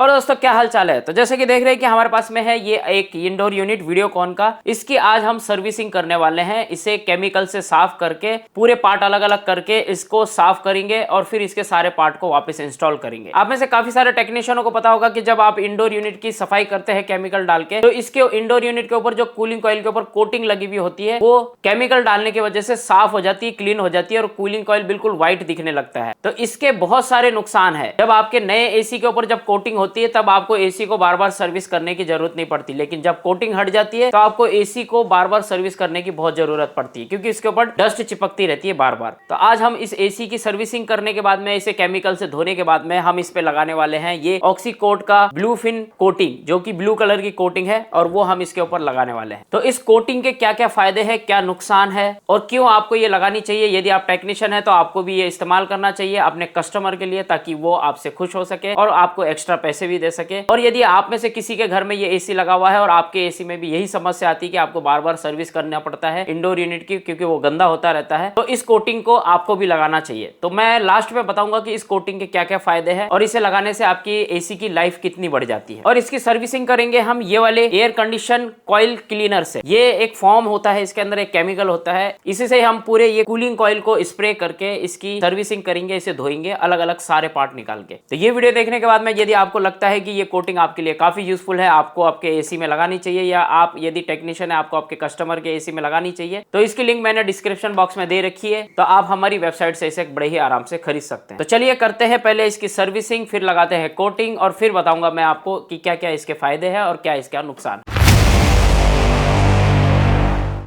और दोस्तों क्या हाल चाल है। तो जैसे कि देख रहे हैं कि हमारे पास में है ये एक इंडोर यूनिट वीडियोकॉन का। इसकी आज हम सर्विसिंग करने वाले हैं। इसे केमिकल से साफ करके पूरे पार्ट अलग अलग करके इसको साफ करेंगे और फिर इसके सारे पार्ट को वापस इंस्टॉल करेंगे। आप में से काफी सारे टेक्नीशियनों को पता होगा कि जब आप इंडोर यूनिट की सफाई करते हैं केमिकल डाल के, तो इसके इंडोर यूनिट के ऊपर जो कूलिंग कॉइल के ऊपर कोटिंग लगी हुई होती है वो केमिकल डालने की वजह से साफ हो जाती है, क्लीन हो जाती है और कूलिंग कॉइल बिल्कुल व्हाइट दिखने लगता है। तो इसके बहुत सारे नुकसान है। जब आपके नए एसी के ऊपर जब कोटिंग होती है तब आपको एसी को बार बार सर्विस करने की जरूरत नहीं पड़ती, लेकिन जब कोटिंग हट जाती है तो आपको एसी को बार बार सर्विस करने की बहुत जरूरत पड़ती है, क्योंकि इसके ऊपर डस्ट चिपकती रहती है बार बार। तो आज हम इस एसी की सर्विसिंग करने के बाद में, इसे केमिकल से धोने के बाद में हम इस पे लगाने वाले हैं ये ऑक्सीकोट का ब्लू फिन कोटिंग, जो कि ब्लू कलर की कोटिंग है और वो हम इसके ऊपर लगाने वाले हैं। तो इस कोटिंग के क्या क्या फायदे हैं, क्या नुकसान है और क्यों आपको ये लगानी चाहिए। यदि आप टेक्नीशियन है तो आपको भी ये इस्तेमाल करना चाहिए अपने कस्टमर के लिए, ताकि वो आपसे खुश हो सके और आपको एक्स्ट्रा पैसे भी दे सके। और यदि आप में से किसी के घर में ये एसी लगा हुआ है और आपके एसी में भी यही समस्या आती है कि आपको बार बार सर्विस करना पड़ता है इंडोर यूनिट की, क्योंकि वो गंदा होता रहता है, तो इस कोटिंग को आपको भी लगाना चाहिए। तो मैं लास्ट में बताऊंगा कि इस कोटिंग के क्या क्या फायदे हैं और इसे लगाने से आपकी एसी की लाइफ कितनी बढ़ जाती है। और इसकी सर्विसिंग करेंगे हम ये वाले एयर कंडीशन कॉइल क्लीनर से। ये एक फॉर्म होता है, इसके अंदर एक केमिकल होता है, इसी से हम पूरे ये कूलिंग कॉइल को स्प्रे करके इसकी सर्विसिंग करेंगे, इसे धोएंगे अलग अलग सारे पार्ट निकाल के। तो ये वीडियो देखने के बाद में यदि आपको लगता है कि ये कोटिंग आपके लिए काफी यूजफुल है, आपको आपके एसी में लगानी चाहिए, या आप यदि टेक्नीशियन है आपको आपके कस्टमर के एसी में लगानी चाहिए, तो इसकी लिंक मैंने डिस्क्रिप्शन बॉक्स में दे रखी है। तो आप हमारी वेबसाइट से इसे बड़े ही आराम से खरीद सकते हैं। तो चलिए करते हैं पहले इसकी सर्विसिंग, फिर लगाते हैं कोटिंग और फिर बताऊंगा मैं आपको कि क्या क्या इसके फायदे हैं और क्या इसका नुकसान।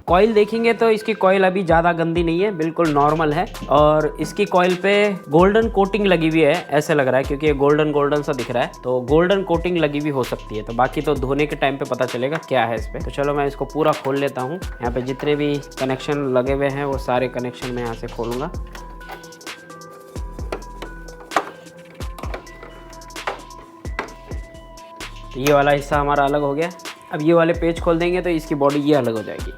कॉइल देखेंगे तो इसकी कॉइल अभी ज़्यादा गंदी नहीं है, बिल्कुल नॉर्मल है। और इसकी कॉइल पे गोल्डन कोटिंग लगी हुई है ऐसे लग रहा है, क्योंकि ये गोल्डन गोल्डन सा दिख रहा है, तो गोल्डन कोटिंग लगी हुई हो सकती है। तो बाकी तो धोने के टाइम पे पता चलेगा क्या है इस पे। तो चलो मैं इसको पूरा खोल लेता हूँ। यहाँ पे जितने भी कनेक्शन लगे हुए हैं वो सारे कनेक्शन मैं यहाँ से खोलूँगा। तो ये वाला हिस्सा हमारा अलग हो गया। अब ये वाले पेज खोल देंगे तो इसकी बॉडी ये अलग हो जाएगी।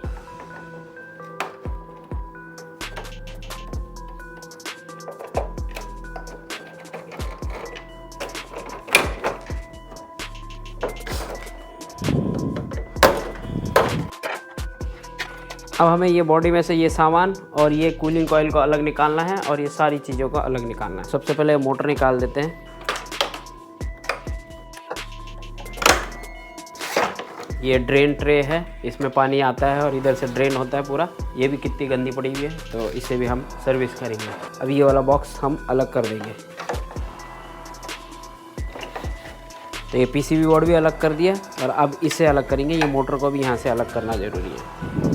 अब हमें ये बॉडी में से ये सामान और ये कूलिंग कॉइल को अलग निकालना है और ये सारी चीज़ों को अलग निकालना है। सबसे पहले मोटर निकाल देते हैं। ये ड्रेन ट्रे है, इसमें पानी आता है और इधर से ड्रेन होता है पूरा। ये भी कितनी गंदी पड़ी हुई है, तो इसे भी हम सर्विस करेंगे। अब ये वाला बॉक्स हम अलग कर देंगे। तो ये पीसीबी बोर्ड भी अलग कर दिया और अब इसे अलग करेंगे। ये मोटर को भी यहाँ से अलग करना ज़रूरी है।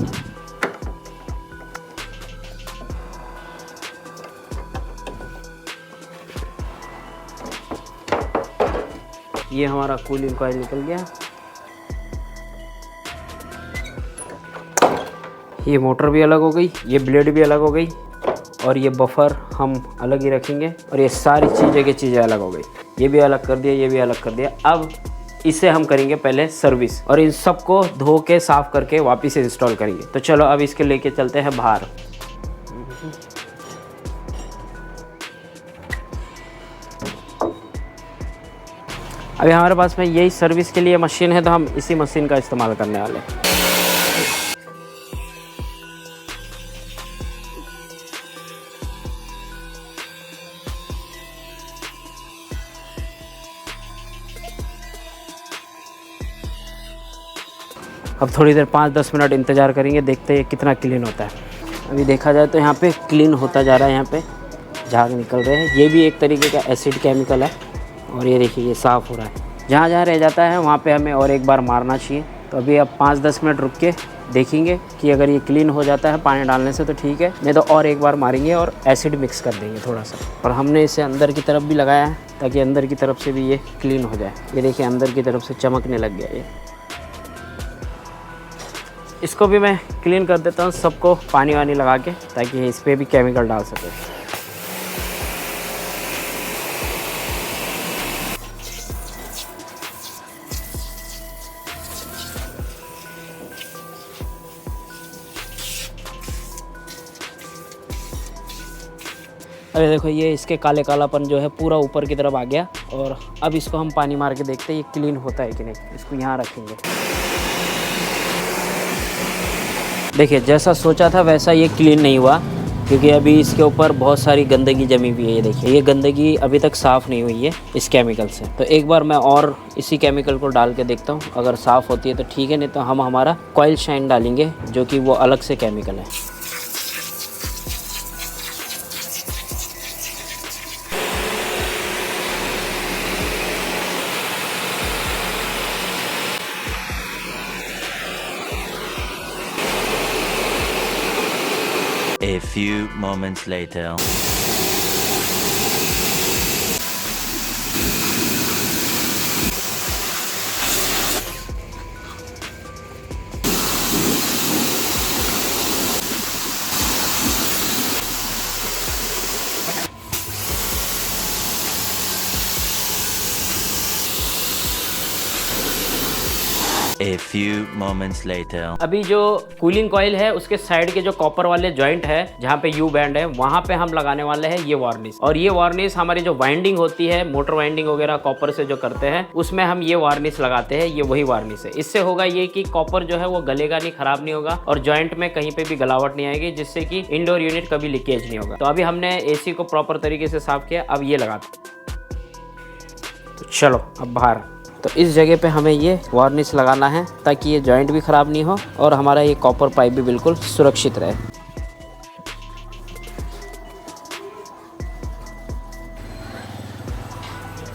ये हमारा कूलिंग कॉइल निकल गया। ये मोटर भी अलग हो गई, ये ब्लेड भी अलग हो गई और ये बफर हम अलग ही रखेंगे और ये सारी चीज़ें की चीज़ें अलग हो गई। ये भी अलग कर दिया, ये भी अलग कर दिया। अब इसे हम करेंगे पहले सर्विस और इन सबको धो के साफ करके वापस इंस्टॉल करेंगे। तो चलो अब इसके लेके चलते हैं बाहर। अभी हमारे पास में यही सर्विस के लिए मशीन है, तो हम इसी मशीन का इस्तेमाल करने वाले हैं। अब थोड़ी देर 5-10 मिनट इंतज़ार करेंगे, देखते हैं कितना क्लीन होता है। अभी देखा जाए तो यहाँ पे क्लीन होता जा रहा है, यहाँ पे झाग निकल रहे हैं। ये भी एक तरीके का एसिड केमिकल है और ये देखिए ये साफ़ हो रहा है। जहाँ जहाँ रह जाता है वहाँ पे हमें और एक बार मारना चाहिए। तो अभी अब 5-10 मिनट रुक के देखेंगे कि अगर ये क्लीन हो जाता है पानी डालने से तो ठीक है, नहीं तो और एक बार मारेंगे और एसिड मिक्स कर देंगे थोड़ा सा। और हमने इसे अंदर की तरफ भी लगाया है ताकि अंदर की तरफ से भी ये क्लीन हो जाए। ये देखिए अंदर की तरफ से चमकने लग गया ये। इसको भी मैं क्लीन कर देता हूँ सबको पानी वानी लगा के, ताकि इस पर भी केमिकल डाल सके। अरे देखो ये इसके काले कालापन जो है पूरा ऊपर की तरफ आ गया। और अब इसको हम पानी मार के देखते हैं ये क्लीन होता है कि नहीं। इसको यहाँ रखेंगे। देखिए जैसा सोचा था वैसा ये क्लीन नहीं हुआ, क्योंकि अभी इसके ऊपर बहुत सारी गंदगी जमी हुई है। ये देखिए ये गंदगी अभी तक साफ़ नहीं हुई है इस केमिकल से। तो एक बार मैं और इसी केमिकल को डाल के देखता हूँ, अगर साफ़ होती है तो ठीक है, नहीं तो हम हमारा कॉइल शाइन डालेंगे जो कि वो अलग से केमिकल है। A few moments later. A few moments later. अभी जो कूलिंग कॉइल है उसके साइड के जो कॉपर वाले जॉइंट है जहाँ पे यू बैंड है वहाँ पे हम लगाने वाले हैं ये वार्निश। और ये वार्निश हमारी जो वाइंडिंग होती है, मोटर वाइंडिंग वगैरह कॉपर से जो करते हैं उसमें हम ये वार्निश लगाते हैं। ये वही वार्निश है। इससे होगा ये कि कॉपर जो है वो गलेगा नहीं, खराब नहीं होगा और जॉइंट में कहीं पे भी गलावट नहीं आएगी, जिससे कि इंडोर यूनिट कभी लीकेज नहीं होगा। तो अभी हमने AC को प्रॉपर तरीके से साफ किया, अब ये लगाते। तो चलो अब बाहर। तो इस जगह पे हमें ये वार्निश लगाना है ताकि ये जॉइंट भी ख़राब नहीं हो और हमारा ये कॉपर पाइप भी बिल्कुल सुरक्षित रहे।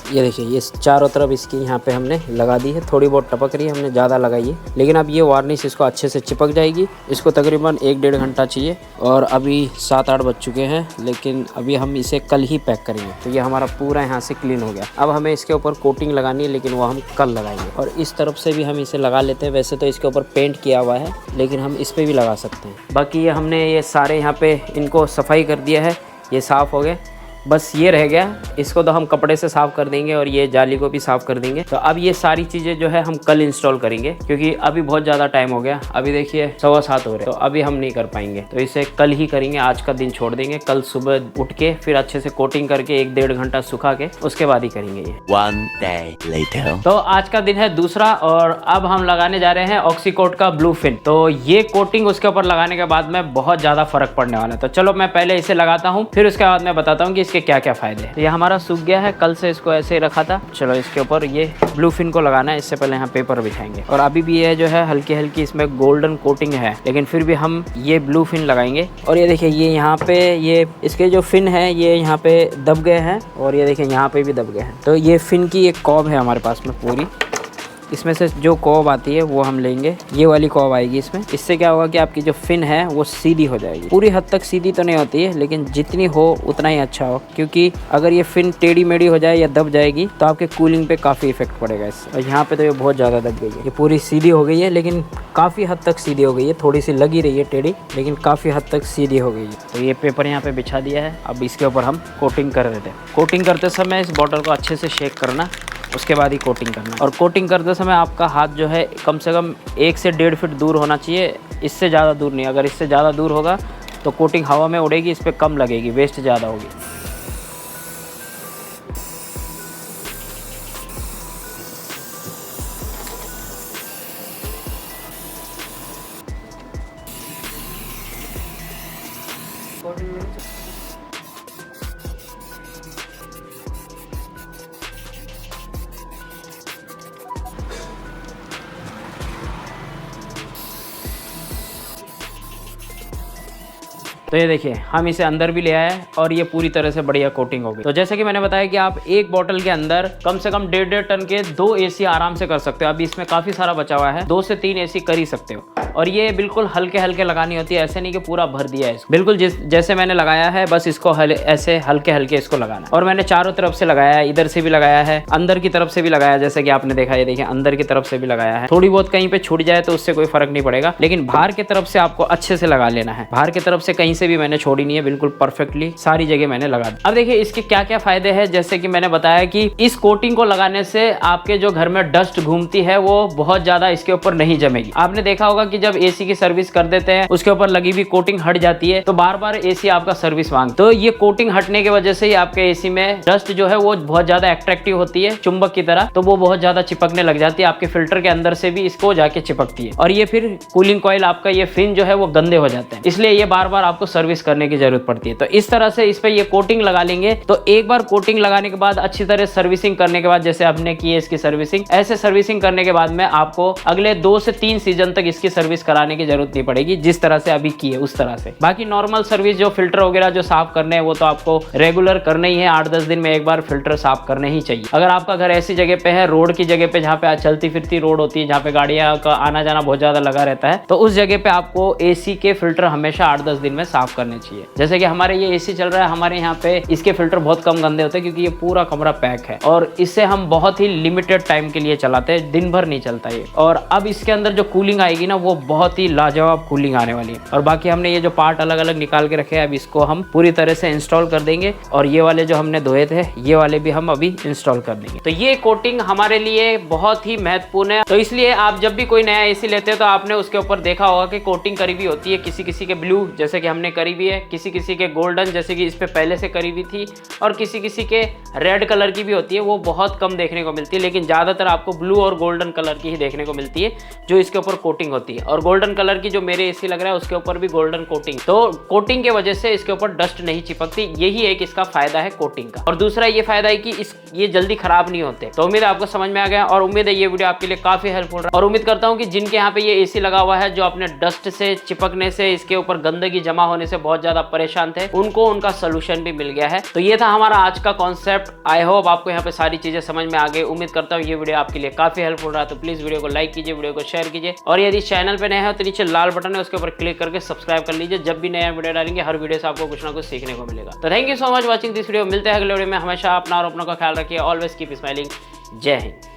ये देखिए ये चारों तरफ इसकी यहाँ पे हमने लगा दी है। थोड़ी बहुत टपक रही है, हमने ज़्यादा लगाई है, लेकिन अब ये वार्निश इसको अच्छे से चिपक जाएगी। इसको तकरीबन 1-1.5 घंटा चाहिए और अभी 7-8 बज चुके हैं, लेकिन अभी हम इसे कल ही पैक करेंगे। तो ये हमारा पूरा यहाँ से क्लीन हो गया। अब हमें इसके ऊपर कोटिंग लगानी है, लेकिन वो हम कल लगाएंगे। और इस तरफ से भी हम इसे लगा लेते हैं। वैसे तो इसके ऊपर पेंट किया हुआ है, लेकिन हम इस पर भी लगा सकते हैं। बाकी ये हमने ये सारे यहाँ पे इनको सफाई कर दिया है, ये साफ़ हो गए। बस ये रह गया, इसको तो हम कपड़े से साफ़ कर देंगे और ये जाली को भी साफ़ कर देंगे। तो अब ये सारी चीज़ें जो है हम कल इंस्टॉल करेंगे, क्योंकि अभी बहुत ज़्यादा टाइम हो गया। अभी देखिए 7:15 हो रहे, तो अभी हम नहीं कर पाएंगे। तो इसे कल ही करेंगे, आज का दिन छोड़ देंगे। कल सुबह उठ के फिर अच्छे से कोटिंग करके 1-1.5 घंटा सुखा के उसके बाद ही करेंगे ये। 1 day later. तो आज का दिन है दूसरा और अब हम लगाने जा रहे हैं ऑक्सीकोट का ब्लू फिन। तो ये कोटिंग उसके ऊपर लगाने के बाद में बहुत ज़्यादा फर्क पड़ने वाला है। तो चलो मैं पहले इसे लगाता हूँ, फिर उसके बाद मैं बताता हूँ कि इसके क्या क्या फायदे हैं। तो ये हमारा सूख गया है, कल से इसको ऐसे ही रखा था। चलो इसके ऊपर ये ब्लू फिन को लगाना है। इससे पहले यहाँ पेपर बिछाएंगे और अभी भी ये जो है हल्की हल्की इसमें गोल्डन कोटिंग है, लेकिन फिर भी हम ये ब्लू फिन लगाएंगे। और ये देखिए ये यहाँ पे ये इसके जो फिन है ये यहाँ पे दब गए हैं और ये देखिए यहाँ पे भी दब गए हैं। तो ये फिन की एक कॉब है हमारे पास में पूरी। इसमें से जो कॉब आती है वो हम लेंगे, ये वाली कॉब आएगी इसमें। इससे क्या होगा कि आपकी जो फिन है वो सीधी हो जाएगी। पूरी हद तक सीधी तो नहीं होती है, लेकिन जितनी हो उतना ही अच्छा हो, क्योंकि अगर ये फिन टेढ़ी मेढ़ी हो जाए या दब जाएगी तो आपके कूलिंग पे काफ़ी इफेक्ट पड़ेगा इससे। और यहाँ पे तो ये बहुत ज़्यादा दब गई है। ये पूरी सीधी हो गई है, लेकिन काफ़ी हद तक सीधी हो गई है। थोड़ी सी लगी रही है टेढ़ी, लेकिन काफ़ी हद तक सीधी हो गई है। तो ये पेपर यहाँ पे बिछा दिया है। अब इसके ऊपर हम कोटिंग कर देते हैं। कोटिंग करते समय इस बॉटल को अच्छे से शेक करना, उसके बाद ही कोटिंग करना। और कोटिंग करते समय आपका हाथ जो है कम से कम 1 से 1.5 फीट दूर होना चाहिए, इससे ज़्यादा दूर नहीं। अगर इससे ज़्यादा दूर होगा तो कोटिंग हवा में उड़ेगी, इस पर कम लगेगी, वेस्ट ज़्यादा होगी। तो ये देखिए हम इसे अंदर भी ले आए और ये पूरी तरह से बढ़िया कोटिंग हो गई। तो जैसे कि मैंने बताया कि आप एक बोतल के अंदर कम से कम 1.5 टन के 2 AC आराम से कर सकते हो। अभी इसमें काफ़ी सारा बचा हुआ है, 2 से 3 AC कर ही सकते हो। और ये बिल्कुल हल्के हल्के लगानी होती है, ऐसे नहीं कि पूरा भर दिया है इसको। बिल्कुल जैसे मैंने लगाया है बस इसको ऐसे हल्के हल्के इसको लगाना है। और मैंने चारों तरफ से लगाया है, इधर से भी लगाया है, अंदर की तरफ से भी लगाया है। जैसे कि आपने देखा, ये देखिए अंदर की तरफ से भी लगाया है। थोड़ी बहुत कहीं पे छूट जाए तो उससे कोई फर्क नहीं पड़ेगा, लेकिन बाहर की तरफ से आपको अच्छे से लगा लेना है। बाहर की तरफ से कहीं से से भी मैंने छोड़ी नहीं है, बिल्कुल परफेक्टली सारी जगह मैंने लगा दी। अब देखिए इसके क्या क्या फायदे हैं। जैसे कि मैंने बताया कि इस कोटिंग को लगाने से आपके जो घर में डस्ट घूमती है वो बहुत ज्यादा इसके ऊपर नहीं जमेगी। आपने देखा होगा कि जब एसी की सर्विस कर देते हैं उसके ऊपर लगी हुई कोटिंग हट जाती है तो बार बार एसी आपका सर्विस मांग, तो ये कोटिंग हटने की वजह से ही आपके एसी में डस्ट जो है वो बहुत ज्यादा अट्रैक्टिव होती है चुंबक की तरह, तो वो बहुत ज्यादा चिपकने लग जाती है, आपके फिल्टर के अंदर से भी इसको जाके चिपकती है और ये फिर कूलिंग कॉइल आपका ये फिन जो है वो गंदे हो जाते हैं, इसलिए ये बार बार आपको सर्विस करने की जरूरत पड़ती है। तो इस तरह से इस पे ये कोटिंग लगा लेंगे तो एक बार कोटिंग लगाने के बाद अच्छी तरह सर्विसिंग करने के बाद, जैसे आपने की है इसकी सर्विसिंग, ऐसे सर्विसिंग करने के बाद में आपको अगले 2 से 3 सीजन तक इसकी सर्विस कराने की जरूरत नहीं पड़ेगी, जिस तरह से अभी की है उस तरह से। बाकी नॉर्मल सर्विस जो फिल्टर वगैरह जो साफ करने हैं वो तो आपको रेगुलर करना ही है, 8-10 दिन में एक बार फिल्टर साफ करने ही चाहिए। अगर आपका घर ऐसी जगह पे है, रोड की जगह पे, जहाँ पे चलती फिरती रोड होती है, जहाँ पे गाड़ियां का आना जाना बहुत ज्यादा लगा रहता है, तो उस जगह पे आपको एसी के फिल्टर हमेशा 8-10 दिन में साफ करने चाहिए। जैसे कि हमारे ये एसी चल रहा है, हमारे यहाँ पे इसके फिल्टर बहुत कम गंदे होते हैं क्योंकि ये पूरा कमरा पैक है और इससे हम बहुत ही लिमिटेड टाइम के लिए चलाते हैं, दिन भर नहीं चलता ये। और अब इसके अंदर जो कूलिंग आएगी ना वो बहुत ही लाजवाब कूलिंग आने वाली है। और बाकी हमने ये जो पार्ट अलग अलग निकाल के रखे हैं, अब इसको हम पूरी तरह से इंस्टॉल कर देंगे और ये वाले जो हमने धोए थे ये वाले भी हम अभी इंस्टॉल कर देंगे। तो ये कोटिंग हमारे लिए बहुत ही महत्वपूर्ण है, तो इसलिए आप जब भी कोई नया एसी लेते हैं तो आपने उसके ऊपर देखा होगा कि कोटिंग करी हुई होती है, किसी किसी के ब्लू जैसे कि हमने करी हुई है, किसी किसी के गोल्डन जैसे कि इस पे पहले से करी हुई थी, और किसी किसी के रेड कलर की भी होती है, वो बहुत कम देखने को मिलती है, लेकिन ज़्यादातर आपको ब्लू और गोल्डन कलर की ही देखने को मिलती है जो इसके ऊपर कोटिंग होती है। और गोल्डन कलर की जो मेरे एसी लग रहा है उसके ऊपर भी गोल्डन कोटिंग, तो कोटिंग के वजह से इसके ऊपर डस्ट नहीं चिपकती, यही एक इसका फायदा है कोटिंग का। और दूसरा ये फायदा है कि ये जल्दी खराब नहीं होते। तो उम्मीद है आपको समझ में आ गया और उम्मीद है ये वीडियो आपके लिए काफी हेल्पफुल रहा, और उम्मीद करता हूँ कि जिनके यहाँ पे ये एसी लगा हुआ है, जो अपने डस्ट से चिपकने से, इसके ऊपर गंदगी जमा होने से बहुत ज्यादा परेशान थे, उनको उनका सोल्यूशन भी मिल गया है। तो ये था हमारा आज का कॉन्सेप्ट। आई होप आपको यहाँ पे सारी चीजें समझ में आ गई। उम्मीद करता हूँ ये वीडियो आपके लिए काफी हेल्पफुल रहा। तो प्लीज वीडियो को लाइक कीजिए, वीडियो को शेयर कीजिए, और यदि चैनल पे नए हैं तो नीचे लाल बटन है उसके ऊपर क्लिक करके सब्सक्राइब कर लीजिए। जब भी नया वीडियो डालेंगे हर वीडियो से आपको कुछ ना कुछ सीखने को मिलेगा। तो thank you so much watching this video. मिलते हैं अगले वीडियो में। हमेशा अपना और अपनों का ख्याल रखिए। Always keep smiling. जय हिंद।